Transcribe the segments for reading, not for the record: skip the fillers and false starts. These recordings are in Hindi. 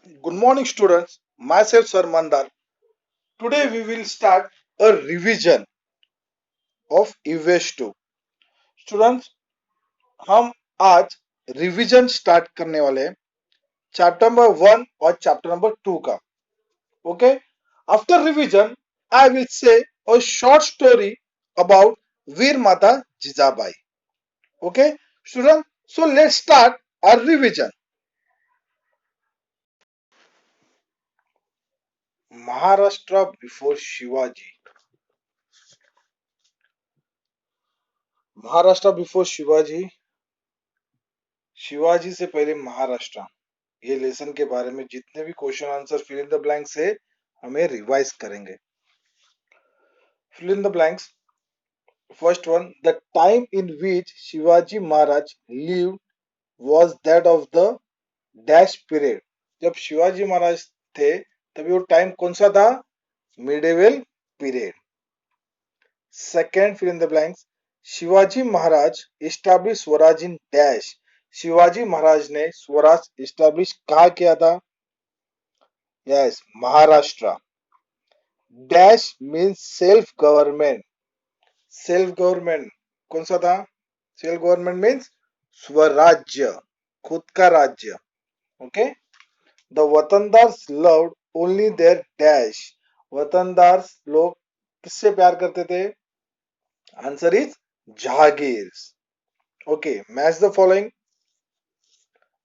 Good morning, students. Myself, Sir Mandar. Today, we will start a revision of EVS 2. Students, हम आज रिवीजन स्टार्ट करने वाले हैं चैप्टर नंबर 1 और चैप्टर नंबर 2 का. Okay, after revision I will say a short story about वीर माता Jijabai. Okay student, so let's start our revision. Maharashtra before Shivaji. Maharashtra before Shivaji. Shivaji से पहले महाराष्ट्र. ये लेसन के बारे में जितने भी question answer fill in the blank से हमें रिवाइज करेंगे. Fill in the blanks. First one, the time in which Shivaji Maharaj live was that of the dash period. जब शिवाजी महाराज थे तभी वो टाइम कौन सा था? Medieval period. Second, fill in the blanks. Shivaji Maharaj establish swaraj in dash. Shivaji Maharaj ने स्वराज एस्टैब्लिश कहाँ किया था? Yes, Maharashtra. Dash means self government. Self government कौन सा था? सेल्फ गवर्नमेंट मीन्स स्वराज्य, खुद का राज्य. Okay. The watandars loved only their dash. वतनदार लोग किससे प्यार करते थे? Answer is jagir. Okay, match the following.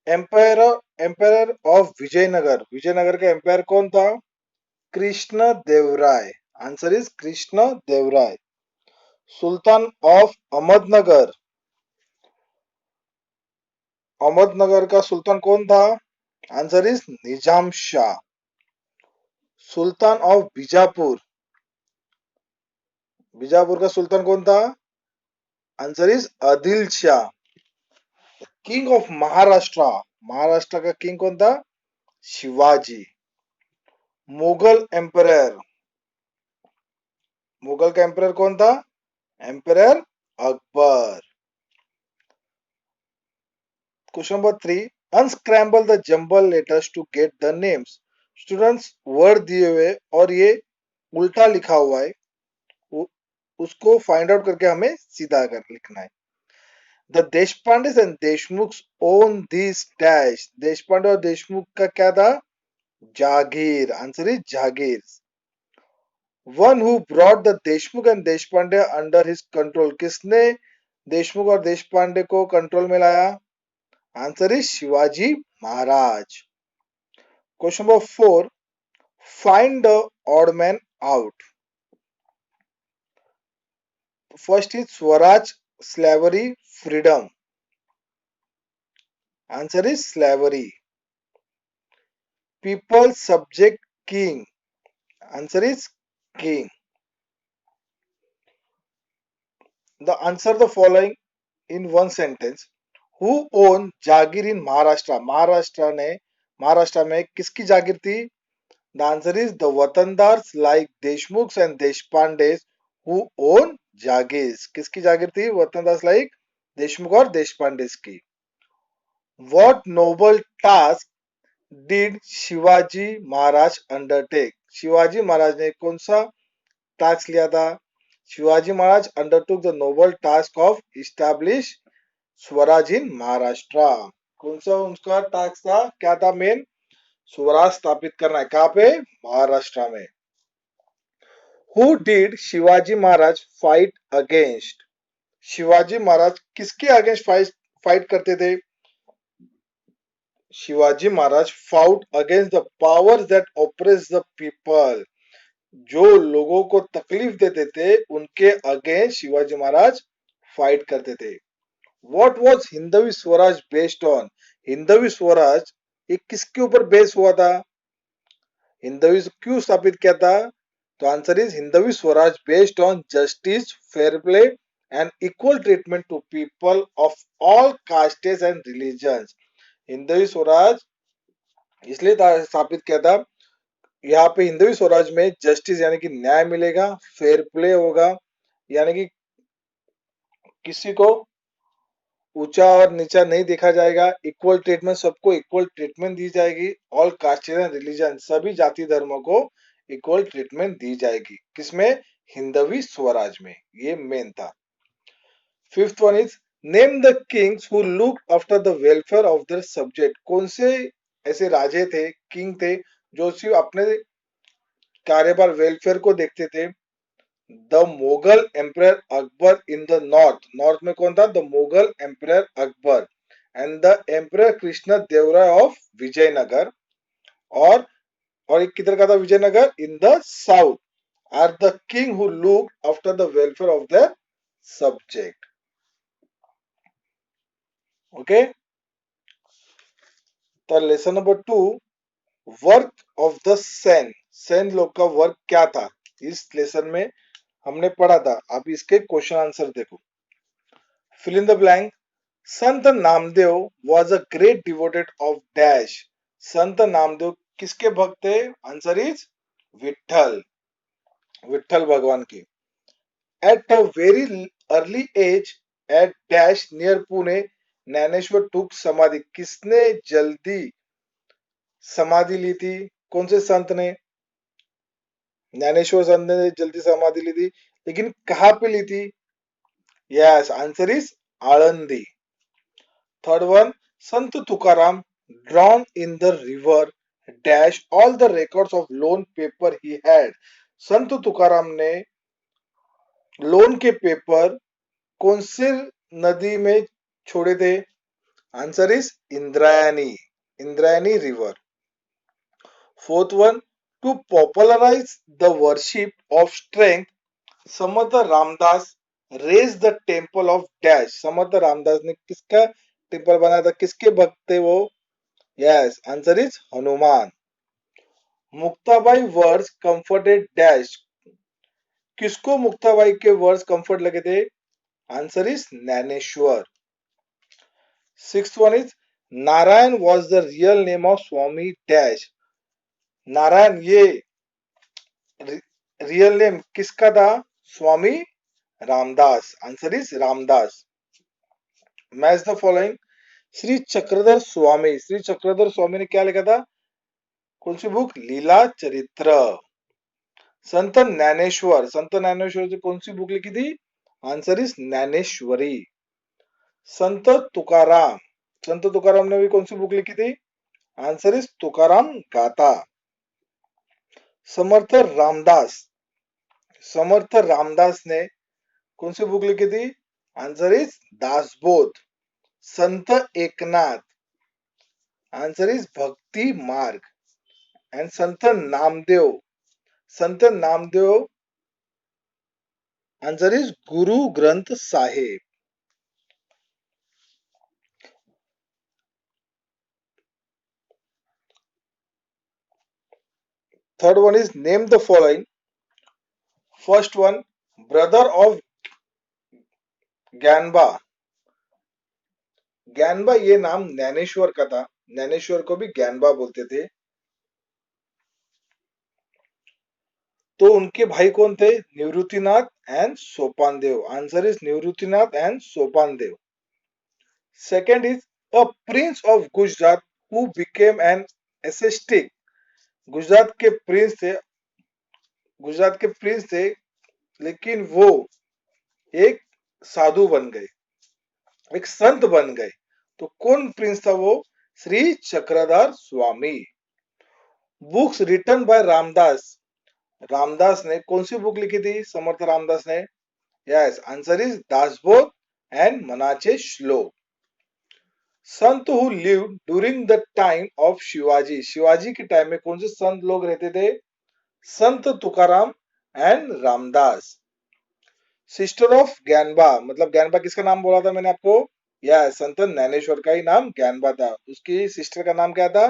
Empire empire of Vijayanagar. Vijayanagar का एम्पायर कौन था? Krishna Devaraya. Answer is Krishna Devaraya. Sultan of Ahmednagar. Ahmednagar का सुल्तान कौन था? Answer is Nizam Shah. Sultan of Bijapur. Bijapur का सुल्तान कौन था? Answer is Adil Shah. King of Maharashtra. Maharashtra का किंग कौन था? शिवाजी. मुगल एम्परर. मुगल का एम्परर कौन था? Emperor Akbar. Question number 3, unscramble the jumble letters to get the names. Students, word दिए हुए और ये उल्टा लिखा हुआ है, उसको फाइंड आउट करके हमें सीधा कर लिखना है. The Deshpande and Deshmukh own this dash. Deshpande और देशमुख का क्या था? जागीर. Answer is jagir. One who brought the Deshmukh and Deshpande under his control. किसने देशमुख और देशपांडे को कंट्रोल में लाया? Answer is Shivaji Maharaj. Question number 4, find the odd man out. First is swaraj, slavery, freedom. Answer is slavery. People, subject, king. Answer is king. The answer the following in one sentence. Who own Jagir in Maharashtra. Maharashtra में किसकी जागीर थी? The answer is the वतनदार्स like Deshmukh and देशपांडेस who own जागीर. किसकी जागीर थी? वतनदार्स like देशमुख और देशपांडेस की. What noble task did Shivaji Maharaj undertake. Shivaji Maharaj ने कौन सा टास्क लिया था? Shivaji Maharaj undertook the noble task of establish Swaraj इन महाराष्ट्र. कौन सा उनका टास्क था? क्या था मेन? स्वराज स्थापित करना है. कहाँ पे? महाराष्ट्र में. Who did Shivaji Maharaj fight against. Shivaji Maharaj किसके अगेंस्ट फाइट करते थे? Shivaji Maharaj fought against the powers that oppress the people. जो लोगों को तकलीफ देते थे उनके अगेंस्ट शिवाजी महाराज फाइट करते थे. What was Hindavi Swaraj based on. Hindavi Swaraj ये किसके ऊपर बेस हुआ था? हिंदवी क्यों स्थापित किया था? तो answer is Hindavi Swaraj based on justice, fair play and equal treatment to people of all castes and religions. Hindavi Swaraj इसलिए स्थापित किया था, यहाँ पे हिंदवी स्वराज में जस्टिस यानी कि न्याय मिलेगा, फेयर प्ले होगा यानी कि किसी को ऊंचा और नीचा नहीं देखा जाएगा, इक्वल ट्रीटमेंट, सबको इक्वल ट्रीटमेंट दी जाएगी। ऑल कास्ट एंड रिलीजन, सभी जाति धर्मों को इक्वल ट्रीटमेंट दी जाएगी। किसमें? हिंदवी स्वराज में। ये मेन था। Fifth one is name the Kings who look after the welfare of their subject. कौन से ऐसे राजे थे, किंग थे, जो सिर्फ अपने कार्यभार वेलफेयर को देखते थे? The Mughal empire Akbar in the north. North में कौन था? The Mughal empire Akbar and the empire Krishna Devaraya of Vijayanagar. और एक किधर का था Vijayanagar? In the south are the king who look after the welfare of the subject. Okay, तो lesson number 2, work of the saints. Saints लोग का वर्क क्या था? इस लेसन में हमने पढ़ा था। अब इसके क्वेश्चन आंसर देखो। Fill in the blank. Sant Namdev was a great devoted of dash. Sant Namdev किसके भक्त थे? आंसर इज विठल, विठल भगवान की। At a very early age at dash near Pune Dnyaneshwar took samadhi. किसने जल्दी समाधि ली थी? कौन से संत ने? ज्ञानेश्वर संत ने जल्दी समाधि ली थी, लेकिन कहां पे ली थी? Yes, answer is Alandi. Third one, Sant Tukaram drowned in the river dash all the records of loan paper he had। संत तुकाराम ने लोन के पेपर कौन से नदी में छोड़े थे? Answer is Indrayani, Indrayani river. Fourth one, to popularize the worship of strength Samarth Ramdas raise the temple of dash. Samarth Ramdas ने किसका टेम्पल बनाया था? किसके भक्त थे वो? Yes, answer is Hanuman. Muktabai words comforted dash. किसको मुक्ताबाई के वर्ड्स कंफर्ट लगे थे? Answer is Dnyaneshwar. Sixth one is Narayan was the real name of Swami dash. Narayan ये रियल नेम किसका था? स्वामी Ramdas. Answer is Ramdas. Match the following. Shri Chakradhar Swami, Shri Chakradhar Swami ने क्या लिखा था? कौन सी बुक? लीला चरित्र। संत ज्ञानेश्वर, संत ज्ञानेश्वर ने कौन सी बुक लिखी थी? Answer is Dnyaneshwari. संत तुकाराम, संत तुकाराम ने भी कौन सी बुक लिखी थी? आंसर इज तुकाराम गाथा। समर्थ रामदास, समर्थ रामदास ने कौन सी बुक लिखी थी? Answer is Dasbodh. Sant Eknath, answer is भक्ति मार्ग। And Sant Namdev, Sant Namdev, answer is Guru Granth Sahib. Third one is name the following. First one, brother of Dnyanba. Dnyanba ये नाम ज्ञानेश्वर का था, ज्ञानेश्वर को भी ज्ञानबा बोलते थे। तो उनके भाई कौन थे? Nivruttinath and Sopandev. Answer is Nivruttinath and Sopandev. Second is a prince of Gujarat who became an ascetic. Gujarat के प्रिंस थे, गुजरात के प्रिंस थे, लेकिन वो एक साधु बन गए, एक संत बन गए। तो कौन प्रिंस था वो? Shri Chakradhar Swami. Books written by Ramdas, Ramdas ने कौन सी बुक लिखी थी? समर्थ रामदास ने। Yes, answer is Dasbodh and Manache Shlok. Sant who live during the time of Shivaji, Shivaji के टाइम में कौन से संत लोग रहते थे? संत Tukaram and Ramdas. Sister of Dnyanba, मतलब ज्ञानबा किसका नाम बोला था मैंने आपको? या संत ज्ञानेश्वर का ही नाम ज्ञानबा था। उसकी सिस्टर का नाम क्या था?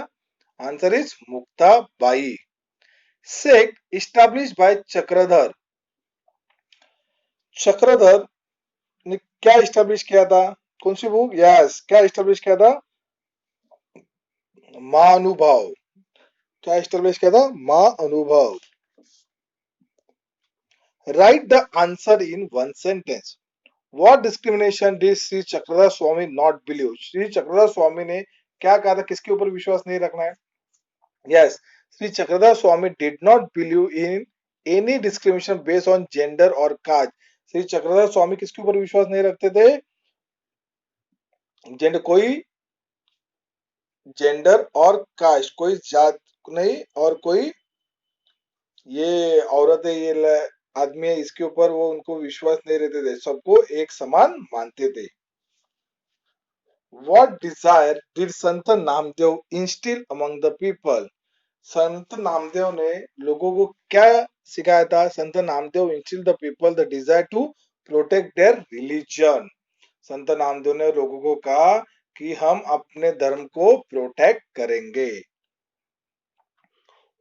Answer is Mukta Bai. Sect establish by Chakradhar, Chakradhar ने क्या इस्टेब्लिश किया था? कौन सी बुक? यस, क्या इस्टेब्लिश किया था? महाअनुभव। क्या इस्टेब्लिश किया था? Mahanubhav. Write the answer in one sentence. What discrimination did Shri Chakradhar Swami not believe? Shri Chakradhar Swami ने क्या कहा था, किसके ऊपर विश्वास नहीं रखना है? Yes, Shri Chakradhar Swami did not believe in any discrimination based on gender or caste. Shri Chakradhar स्वामी किसके ऊपर विश्वास नहीं रखते थे? कोई जेंडर और कास्ट, कोई जात नहीं और कोई ये औरत है, ये आदमी है, इसके ऊपर वो उनको विश्वास नहीं रहते थे, सबको एक समान मानते थे। What desire did Sant Namdev instill among the people? संत नामदेव ने लोगों को क्या सिखाया था? संत Namdev instill the people the desire to protect their religion. संत नामदेव ने लोगों को कहा कि हम अपने धर्म को प्रोटेक्ट करेंगे।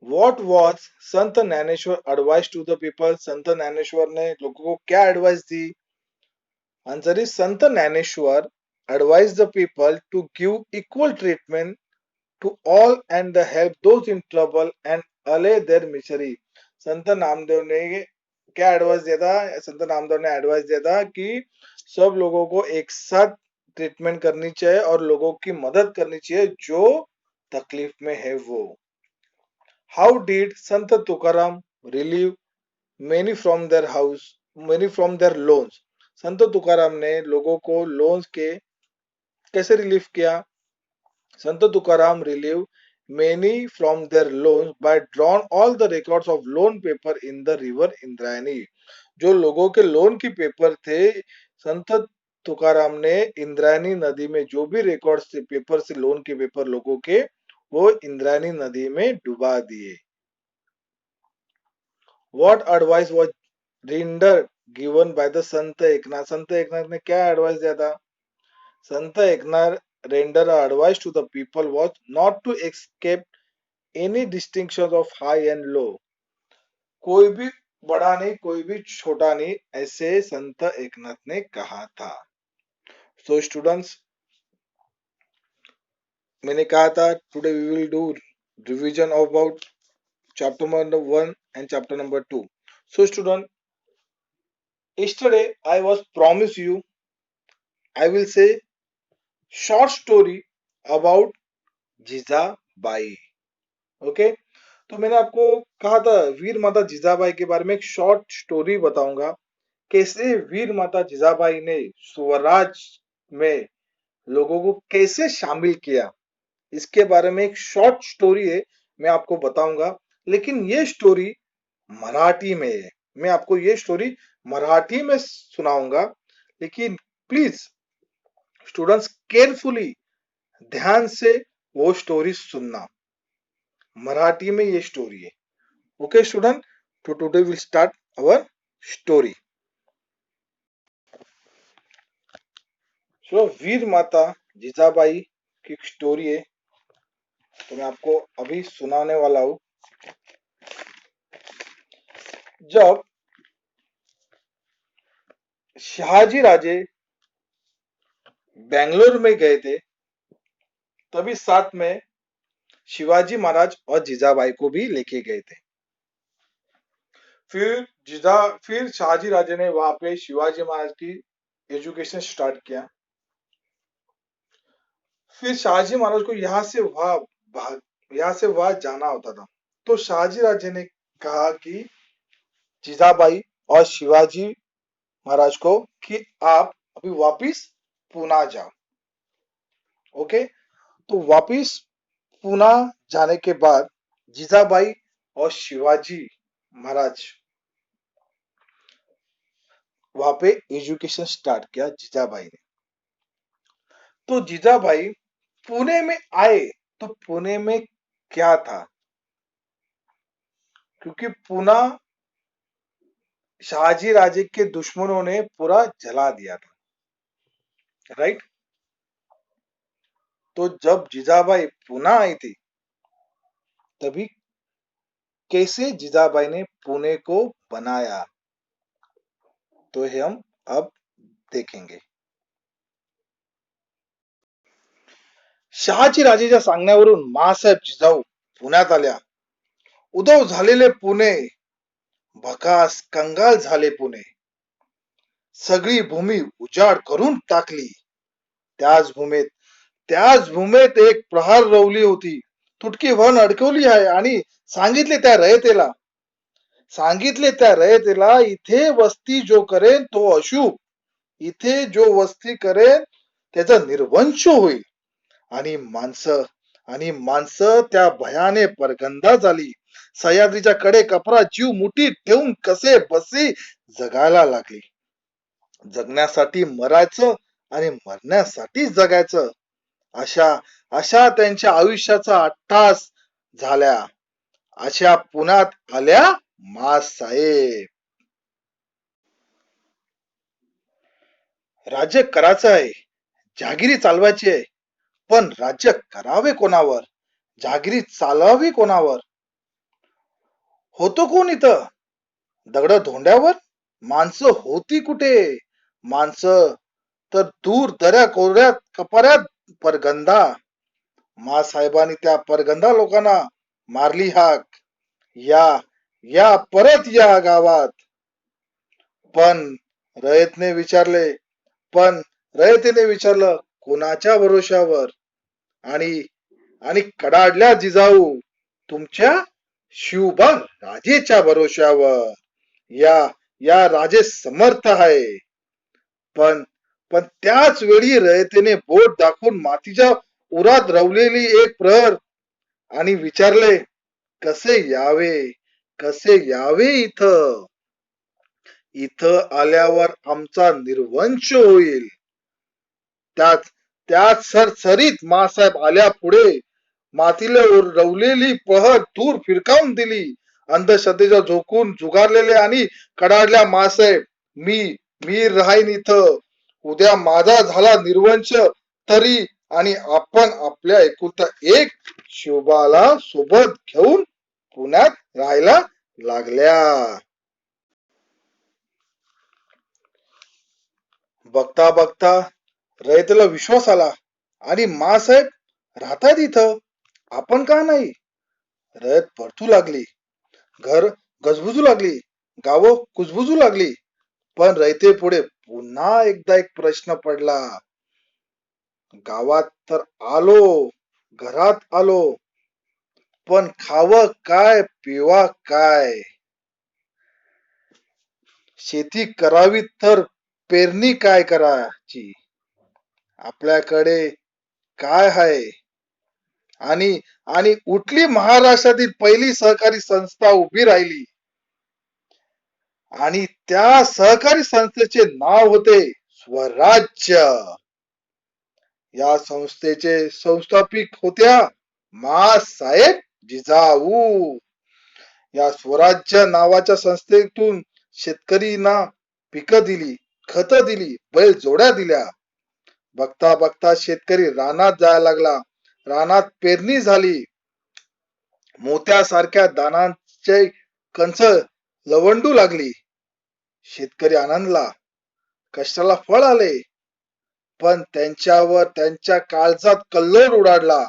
What was Sant Dnyaneshwar advice to the people? संत ज्ञानेश्वर ने लोगों को क्या advice the? Answer is Sant Dnyaneshwar advised the people to give equal treatment to all and the help those in trouble and allay their misery. संत नामदेव ने क्या एडवाइस दिया था? संत नामदेव ने एडवाइस दिया था कि सब लोगों को एक साथ ट्रीटमेंट करनी चाहिए और लोगों की मदद करनी चाहिए जो तकलीफ में है वो। How did Sant Tukaram relieve many from their house, many from their loans? संत तुकाराम ने लोगों को लोन्स के कैसे रिलीफ किया? संत Tukaram relieve many from their loans by drawn all the records of loan paper in the river Indrayani. जो लोगों के लोन की पेपर थे, संत तुकाराम ने इंद्रायणी नदी में जो भी रिकॉर्ड्स थे पेपर से, लोन के पेपर लोगों के, वो इंद्रायणी नदी में डुबा दिए। What advice was rendered given by the संत एकनाथ? संत एकनाथ ने क्या एडवाइस दिया था? संत Eknath render advice to the people was not to escape any distinctions of high and low. कोई भी बड़ा नहीं, कोई भी छोटा नहीं, ऐसे संत एकनाथ ने कहा था। So students, मैंने कहा था today we will do revision about chapter number 1 and chapter number 2. So student, yesterday I was promised you, I will say short story about Jijabai. Okay, तो मैंने आपको कहा था वीर माता जीजाबाई के बारे में एक शॉर्ट स्टोरी बताऊंगा, कैसे वीर माता जीजाबाई ने स्वराज में लोगों को कैसे शामिल किया, इसके बारे में एक शॉर्ट स्टोरी है, मैं आपको बताऊंगा। लेकिन ये स्टोरी मराठी में है, मैं आपको ये स्टोरी मराठी में सुनाऊंगा, लेकिन प्लीज स्टूडेंट्स केयरफुली, ध्यान से वो स्टोरी सुनना। मराठी में ये स्टोरी है। ओके स्टूडेंट, तो today will start our story. So वीर माता जीजाबाई की स्टोरी है, तो मैं आपको अभी सुनाने वाला हूं। जब शहाजी राजे बेंगलोर में गए थे, तभी साथ में शिवाजी महाराज और जीजाबाई को भी लेके गए थे। फिर शहाजी राजे ने वहां पे शिवाजी महाराज की एजुकेशन स्टार्ट किया। फिर शहाजी महाराज को यहाँ से वहां जाना होता था, तो शहाजी राजे ने कहा कि जीजाबाई और शिवाजी महाराज को कि आप अभी वापिस पुणे जाओ। ओके, तो वापिस पुणे जाने के बाद जीजाबाई और शिवाजी महाराज वहां पे एजुकेशन स्टार्ट किया जीजाबाई ने। तो जीजाबाई पुणे में आए, तो पुणे में क्या था? क्योंकि पुणे शहाजी राजे के दुश्मनों ने पूरा जला दिया था, राइट। तो जब जीजाबाई पुणे आई थी, तभी कैसे जीजाबाई ने पुणे को बनाया, तो हम अब देखेंगे। शहाजी राजेच्या सांगण्यावरून मासाहेब जिजाऊ पुण्यात आल्या। उदव झालेले पुणे, भकास कंगाल झाले पुणे। सगळी भूमी उजाड करून टाकली. त्याच भूमीत त्याच भूमीत एक प्रहार रोवली होती. तुटकी वन अडकवली आहे आणि सांगितले त्या रयतेला इथे वस्ती जो करेन तो अशुभ, इथे जो वस्ती करेन त्याचा निर्वंश होईल. आणि माणसं त्या भयाने परगंदा झाली. सह्याद्रीच्या कडे कपरा जीव मुठीत ठेवून कसे बसे जगायला लागली. जगण्यासाठी मरायचं आणि मरण्यासाठी जगायचं, अशा अशा त्यांच्या आयुष्याचा अट्टास झाल्या. अशा पुण्यात आल्या माँसाहेब. राज्य करायचं आहे, जहागिरी चालवायची आहे, पण राज्य करावे कोणावर, जहागिरी चालवावी कोणावर? होतो कोण इथं? दगड धोंड्यावर? माणसं होती कुठे? माणसं तर दूर दऱ्या कोऱ्यात कपाऱ्यात परगंदा. माँसाहेबांनी त्या परगंदा लोकांना मारली हाक, या या परत या गावात. पण रयतने विचारले पण रयतेने विचारलं, कोणाच्या भरोशावर? आणि आणि कडाडल्या जिजाऊ, तुमच्या शिवबा राजेच्या भरोशावर. या या राजे समर्थ आहे. पण पण त्याच वेळी रयतेने बोट दाखवून मातीच्या उरात रवलेली एक प्रहर आणि विचारले, कसे यावे, कसे यावे इथं? इथं आल्यावर आमचा निर्वंश होईल. त्याच त्याच सरसरीत माँसाहेब आल्या पुढे मातीला रवलेली पहर दूर फिरकावून दिली. अंधश्रद्धेच्या झोकून जुगारलेले आणि कडाडल्या माँसाहेब, मी मी राहीन इथं. उद्या माझा झाला निर्वंश तरी, आणि आपण आपल्या एकुलता एक शिवबाला सोबत घेऊन पुण्यात राहायला लागल्या. बघता बघता रयतेला विश्वास आला आणि माँसाहेब राहतात इथं, आपण का नाही? रयत परतू लागली, घर गजबजू लागली, गावं कुजबुजू लागली. पण रयते पुढे पुन्हा एकदा एक प्रश्न पडला. गावात तर आलो, घरात आलो, पण खावं काय, पिवा काय? शेती करावी तर पेरणी काय करायची? आपल्याकडे काय आहे? आणि आणि उठली महाराष्ट्रातील पहिली सहकारी संस्था उभी राहिली, आणि त्या सहकारी संस्थेचे नाव होते स्वराज्य. या संस्थेचे संस्थापिक होत्या माँसाहेब जिजाऊ. या स्वराज्य नावाच्या संस्थेतून शेतकरींना पिकं दिली, खत दिली, बैल जोड्या दिल्या. बघता बघता शेतकरी रानात जायला लागला. रानात पेरणी झाली. मोत्यासारख्या दानांचे कंस लवंडू लागली. शेतकरी आनंदला, कष्टाला फळ आले. पण त्यांच्यावर त्यांच्या काळजात कल्लोळ उडाडला.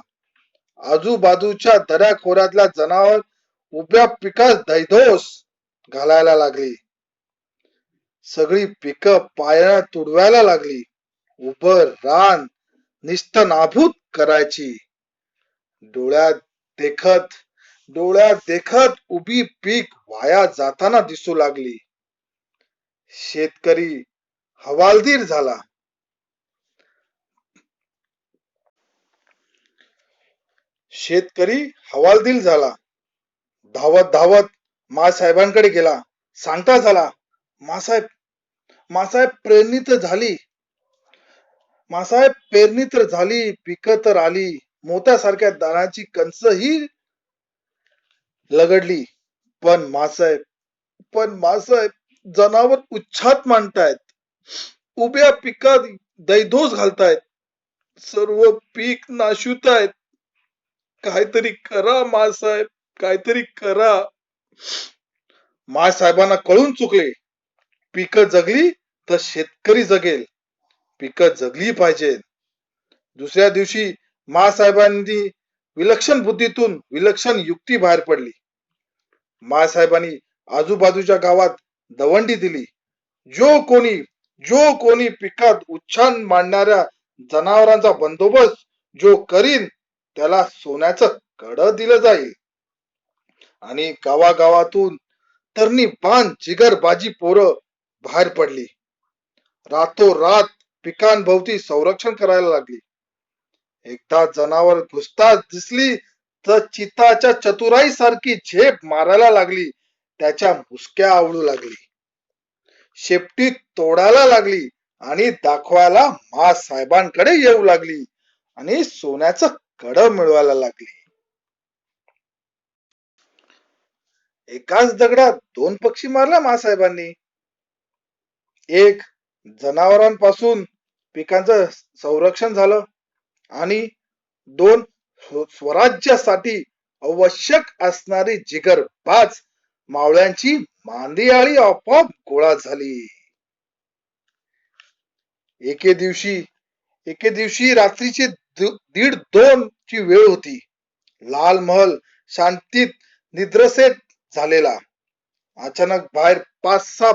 आजूबाजूच्या दऱ्याखोऱ्यातल्या जनावर उभ्या पिकास दैधोस घालायला लागली. सगळी पिकं पायाने तुडवायला लागली. उभं रान निस्तनाभूत करायची. डोळ्यात देखत उभी पीक वाया जाताना दिसू लागली. शेतकरी हवालदिल झाला. शेतकरी हवालदिल झाला. धावत धावत माँसाहेबांकडे गेला. सांगता झाला, माँसाहेब, माँसाहेब पेरणी तर झाली, माँसाहेब पेरणी तर झाली, पिकं तर आली, मोत्यासारख्या दाण्याची कंस ही लगडली. पण माँसाहेब जनावर उच्छाद मांडतायत, उभ्या पिकात दैधोस घालतायत, सर्व पीक नाशवतायत. काहीतरी करा माँसाहेब, काहीतरी करा. माँसाहेबांना कळून चुकले, पिकं जगली तर शेतकरी जगेल, पिकं जगली पाहिजेत. दुसऱ्या दिवशी माँसाहेबांनी विलक्षण बुद्धीतून विलक्षण युक्ती बाहेर पडली. माँसाहेबांनी आजूबाजूच्या गावात दवंडी दिली. जो कोणी पिकात उच्छान मांडणाऱ्या जनावरांचा बंदोबस्त जो करीन त्याला सोन्याचं कड दिलं जाईल. आणि गावागावातून तरणी बाण जिगरबाजी पोरं बाहेर पडली. रातोरात पिकांभोवती संरक्षण करायला लागली. एकदा जनावर घुसताच दिसली तर चिताच्या चतुराई सारखी झेप मारायला लागली. त्याच्या मुसक्या आवळू लागली. शेपटी तोडायला लागली आणि दाखवायला साहेबांकडे येऊ लागली आणि सोन्याचं कड मिळवायला लागली. एकाच दगडात दोन पक्षी मारल्या साहेबांनी. एक जनावरांपासून पिकांचं संरक्षण झालं आणि दोन स्वराज्यासाठी आवश्यक असणारी जिगरबाज मावळ्यांची मांदियाळी आपोआप गोळा झाली. एके दिवशी रात्रीची 1:30-2 ची वेळ होती. लाल महल शांतीत निद्रसेत झालेला. अचानक बाहेर 5-6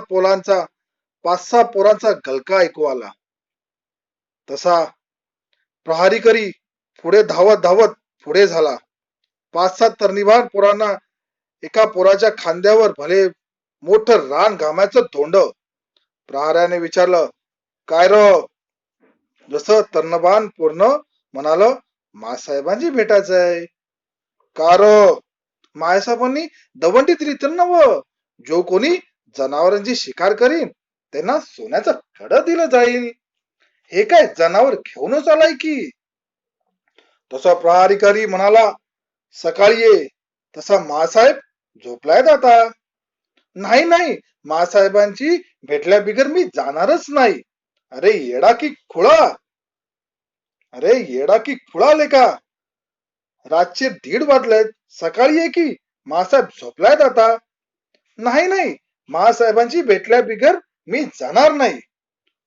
पोरांचा गलका ऐकू आला. तसा प्रहारीकरी पुढे धावत पुढे झाला. 5-6 तरणीभान पोरांना एका पोराच्या खांद्यावर भले मोठं रान घामाचं धोंड. प्रहाराने विचारलं, काय र? जसं तरणबान पूर्ण म्हणाल, मासाहेबांची भेटायचंय. का र? मासाहेबांनी दवंडी दिली तर नव. जो कोणी जनावरांची शिकार करीन त्यांना सोन्याचं कड दिलं जाईल. हे काय जनावर घेऊनच आलाय की? तसा प्रहारीकारी म्हणाला, सकाळी ये. तसा मासाहेब झोपलायत आता. नाही नाही, मासाहेबांची भेटल्या बिगर मी जाणारच नाही. अरे येडा की खुळा लेका. रातचे 1:30 वाजलेत. सकाळी ये की. मासाहेब झोपलायत आता. नाही नाही, मासाहेबांची भेटल्या बिगर मी जाणार नाही.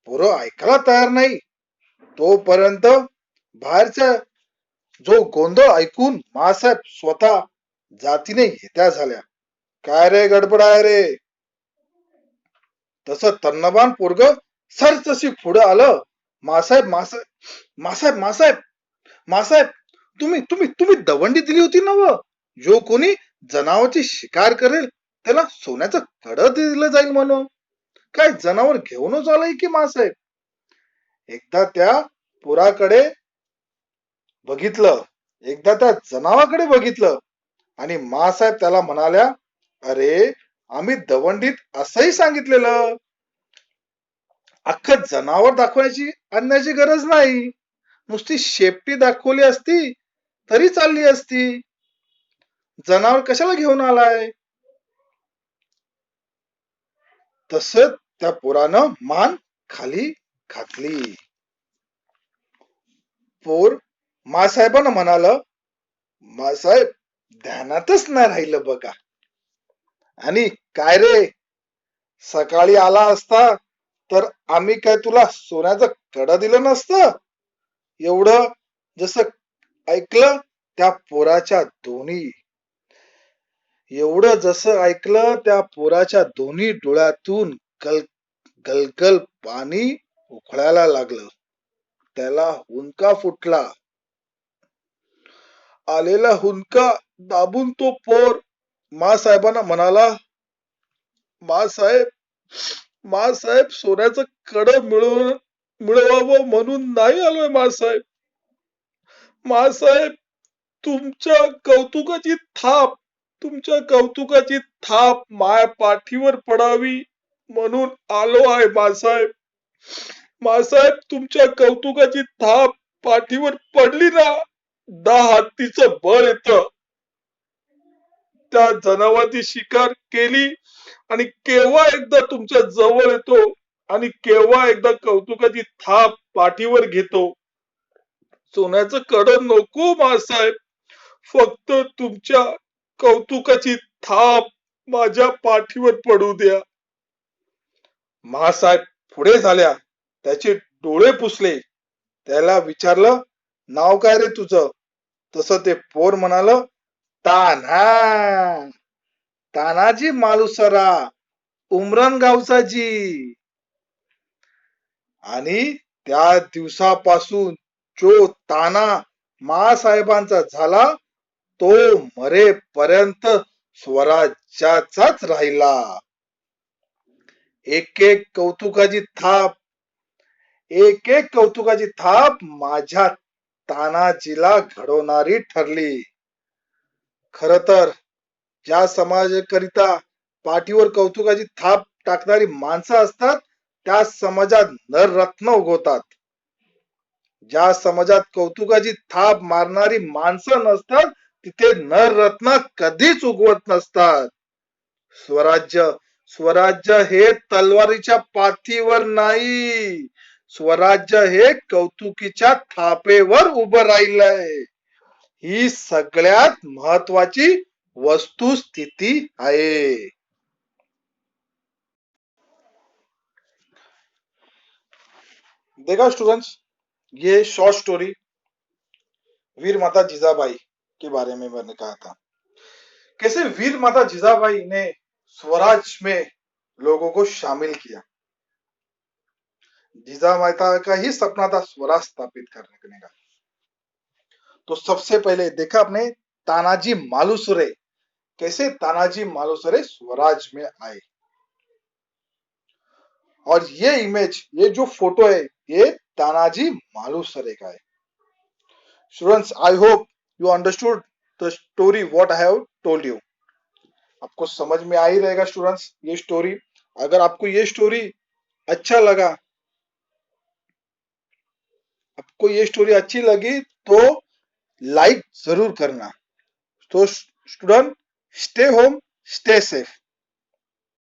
पोरं ऐकायला तयार नाही. तोपर्यंत बाहेरचा जो गोंधळ ऐकून मासाहेब स्वतः जातीने येत्या झाल्या. काय रे गडबड आहे रे? तसं तन्नबान पोरग सरचशी पुढं आलं. मासाहेब मासाहेब मासाहेब मासाहेब मासाहेब तुम्ही दवंडी दिली होती ना व? जो कोणी जनावरची शिकार करेल त्याला सोन्याचं कड दिलं जाईल म्हणून. काय जनावर घेऊनच आलंय की मासाहेब? एकदा त्या पोराकडे बघितलं, एकदा त्या जनावराकडे बघितलं आणि मासाहेब त्याला म्हणाल्या, अरे आम्ही दवंडीत असंही सांगितलेलं. अख्खं जनावर दाखवायची आणण्याची गरज नाही. नुसती शेपटी दाखवली असती तरी चालली असती. जनावर कशाला घेऊन आलाय? तसं त्या पोरानं मान खाली घातली. पोर मासाहेबांना म्हणाल, मासाहेब ध्यानातच नाही राहिलं बघा. आणि काय रे, सकाळी आला असता तर आम्ही काय तुला सोन्याचं कड दिलं नसतं? एवढं जसं ऐकलं त्या पोराच्या दोन्ही डोळ्यातून गलगल पाणी उकळायला लागलं. त्याला हुंका फुटला. आलेला हुंका दाबून तो पोर मासाहेबांना म्हणाला, मासाहेब सोन्याचं कड मिळवावं म्हणून नाही आलोय मासाहेब. मासाहेब तुमच्या कौतुकाची थाप माया पाठीवर पडावी म्हणून आलो आहे मासाहेब. मासाहेब तुमच्या कौतुकाची थाप पाठीवर पडली ना, 10 हत्तीचं बळ येत. त्या जनावरांची शिकार केली आणि केव्हा एकदा तुमच्या जवळ येतो आणि केव्हा एकदा कौतुकाची थाप पाठीवर घेतो. सोन्याचं कड नको मासाहेब, फक्त तुमच्या कौतुकाची थाप माझ्या पाठीवर पडू द्या. मासाहेब पुढे झाल्या. त्याचे डोळे पुसले. त्याला विचारलं, नाव काय रे तुझं? तसं ते पोर म्हणाल, तानाजी मालुसरा, उमरण गावचा जी. आणि त्या दिवसापासून जो ताना मासाहेबांचा झाला तो मरेपर्यंत स्वराज्याचाच राहिला. एक एक कौतुकाची थाप माझ्या तानाजीला घडवणारी ठरली. खर तर ज्या समाजाकरिता पाठीवर कौतुकाची थाप टाकणारी माणसं असतात त्या समाजात नररत्न उगवतात. ज्या समाजात कौतुकाची थाप मारणारी माणसं नसतात तिथे नररत्न कधीच उगवत नसतात. स्वराज्य हे तलवारीच्या पाठीवर नाही, स्वराज्य हे कौतुकीच्या थापेवर उभं राहिलंय. ही सगळ्यात महत्वाची वस्तुस्थिती आहे. देखा स्टूडेंट्स, ये शॉर्ट स्टोरी वीर माता जिजाबाई के बारे में मैंने कहा था. कैसे वीर माता जिजाबाई ने स्वराज में लोगों को शामिल किया. जिजा माता का ही सपना था स्वराज स्थापित करने का. तो सबसे पहले देखा आपने तानाजी मालुसरे, कैसे तानाजी मालुसरे स्वराज में आए. और ये इमेज, ये जो फोटो है ये तानाजी मालुसरे का है. Students, I hope you understood the story what I have told you. आपको समझ में आ ही रहेगा स्टूडेंट्स ये स्टोरी. अगर आपको ये स्टोरी अच्छा लगा, आपको ये स्टोरी अच्छी लगी तो लाइक जरूर करना. तो student, stay home, stay safe.